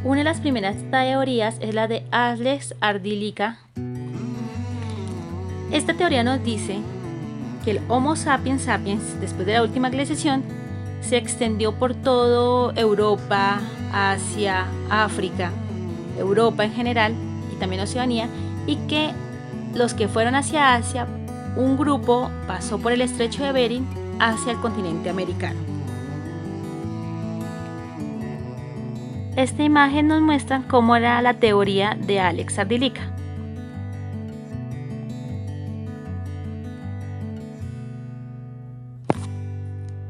Una de las primeras teorías es la de Alex Ardílica. Esta teoría nos dice que el Homo sapiens sapiens, después de la última glaciación, se extendió por toda Europa, Asia, África, Europa en general y también Oceanía, y que los que fueron hacia Asia, un grupo pasó por el estrecho de Bering hacia el continente americano. Esta imagen nos muestra cómo era la teoría de Alex Ardílica.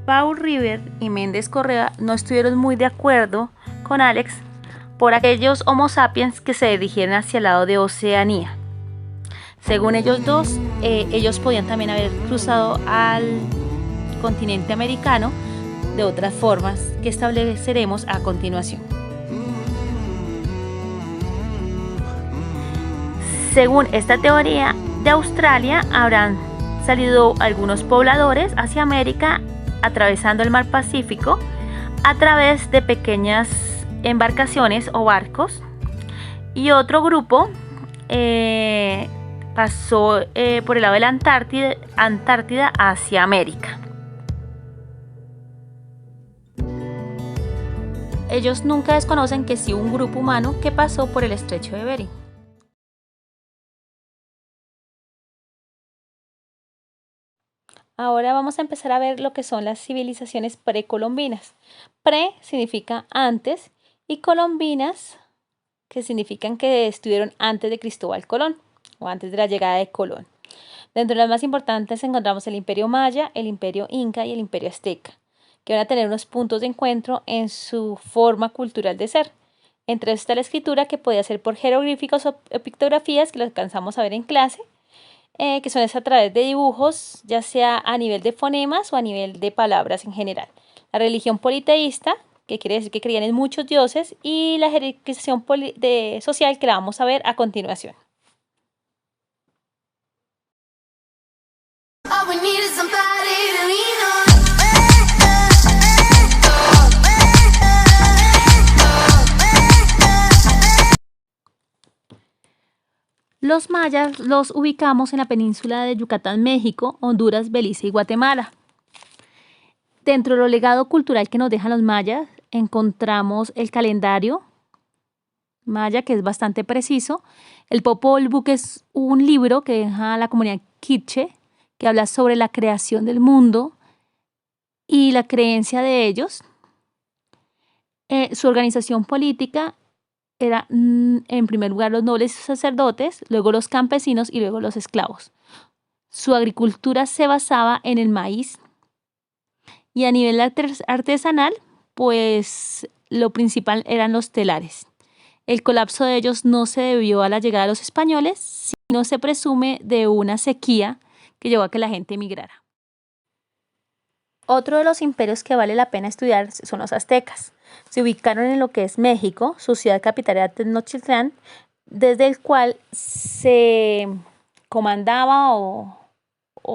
Paul River y Méndez Correa no estuvieron muy de acuerdo con Alex por aquellos Homo sapiens que se dirigieron hacia el lado de Oceanía. Según ellos dos, ellos podían también haber cruzado al continente americano de otras formas que estableceremos a continuación. Según esta teoría, de Australia habrán salido algunos pobladores hacia América atravesando el mar Pacífico a través de pequeñas embarcaciones o barcos, y otro grupo pasó por el lado de la Antártida hacia América. Ellos nunca desconocen que sí hubo un grupo humano que pasó por el estrecho de Bering. Ahora vamos a empezar a ver lo que son las civilizaciones precolombinas. Pre significa antes y colombinas, que significan que estuvieron antes de Cristóbal Colón o antes de la llegada de Colón. Dentro de las más importantes encontramos el Imperio Maya, el Imperio Inca y el Imperio Azteca, que van a tener unos puntos de encuentro en su forma cultural de ser. Entre ellos está la escritura, que podía ser por jeroglíficos o pictografías, que lo alcanzamos a ver en clase, que son a través de dibujos, ya sea a nivel de fonemas o a nivel de palabras en general. La religión politeísta, que quiere decir que creían en muchos dioses, y la jerarquización social, que la vamos a ver a continuación. Los mayas los ubicamos en la península de Yucatán, México, Honduras, Belice y Guatemala. Dentro del legado cultural que nos dejan los mayas, encontramos el calendario maya, que es bastante preciso. El Popol Vuh, que es un libro que deja la comunidad quiché, que habla sobre la creación del mundo y la creencia de ellos. Su organización política era, en primer lugar, los nobles y sacerdotes, luego los campesinos y luego los esclavos. Su agricultura se basaba en el maíz, y a nivel artesanal, pues lo principal eran los telares. El colapso de ellos no se debió a la llegada de los españoles, sino se presume de una sequía que llevó a que la gente emigrara. Otro de los imperios que vale la pena estudiar son los aztecas. Se ubicaron en lo que es México, su ciudad capital era Tenochtitlán, desde el cual se comandaba o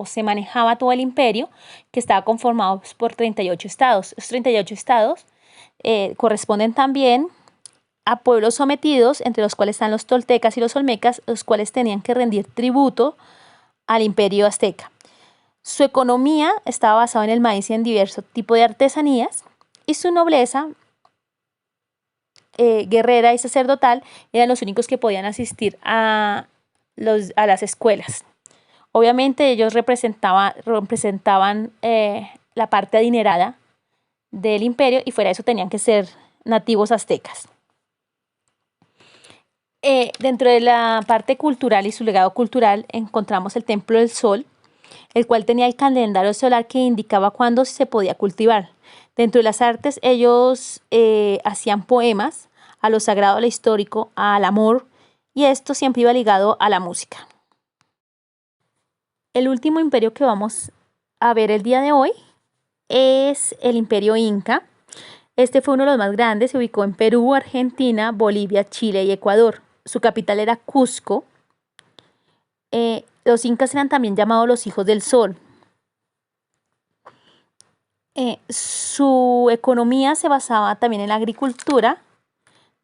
se manejaba todo el imperio, que estaba conformado por 38 estados. Estos 38 estados corresponden también a pueblos sometidos, entre los cuales están los toltecas y los olmecas, los cuales tenían que rendir tributo al imperio azteca. Su economía estaba basada en el maíz y en diversos tipos de artesanías, y su nobleza guerrera y sacerdotal eran los únicos que podían asistir a las escuelas. Obviamente ellos representaban la parte adinerada del imperio, y fuera de eso tenían que ser nativos aztecas. Dentro de la parte cultural y su legado cultural encontramos el Templo del Sol, el cual tenía el calendario solar que indicaba cuándo se podía cultivar. Dentro de las artes, ellos hacían poemas a lo sagrado, a lo histórico, al amor, y esto siempre iba ligado a la música. El último imperio que vamos a ver el día de hoy es el Imperio Inca. Este fue uno de los más grandes, se ubicó en Perú, Argentina, Bolivia, Chile y Ecuador. Su capital era Cusco. Los incas eran también llamados los hijos del sol. Su economía se basaba también en la agricultura,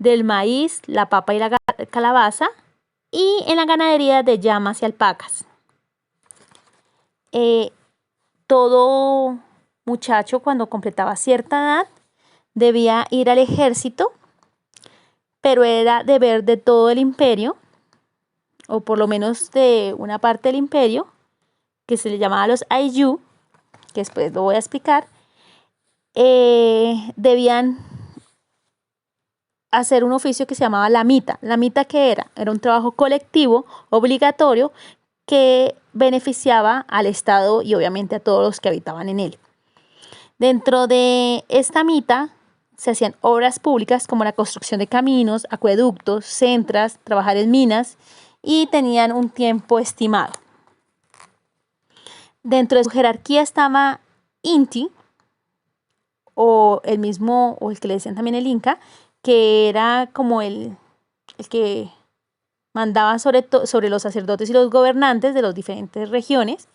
del maíz, la papa y la calabaza, y en la ganadería de llamas y alpacas. Todo muchacho, cuando completaba cierta edad, debía ir al ejército, pero era deber de todo el imperio, o por lo menos de una parte del imperio, que se le llamaba los Ayllu, que después lo voy a explicar. Debían hacer un oficio que se llamaba la mita. ¿La mita qué era? Era un trabajo colectivo, obligatorio, que beneficiaba al Estado y obviamente a todos los que habitaban en él. Dentro de esta mita se hacían obras públicas como la construcción de caminos, acueductos, centras, trabajar en minas, y tenían un tiempo estimado. Dentro de su jerarquía estaba Inti, o el mismo, o el que le decían también el Inca, que era como el que mandaba sobre los sacerdotes y los gobernantes de las diferentes regiones.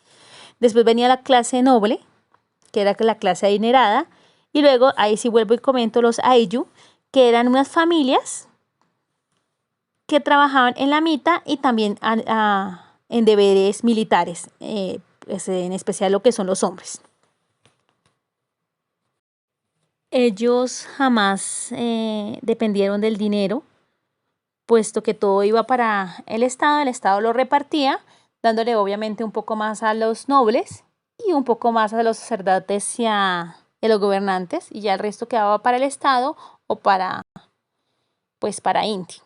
Después venía la clase noble, que era la clase adinerada, y luego, ahí sí vuelvo y comento, los Ayllu, que eran unas familias que trabajaban en la mita y también en deberes militares, en especial lo que son los hombres. Ellos jamás dependieron del dinero, puesto que todo iba para el Estado lo repartía, dándole obviamente un poco más a los nobles y un poco más a los sacerdotes y a los gobernantes, y ya el resto quedaba para el Estado o para Inti.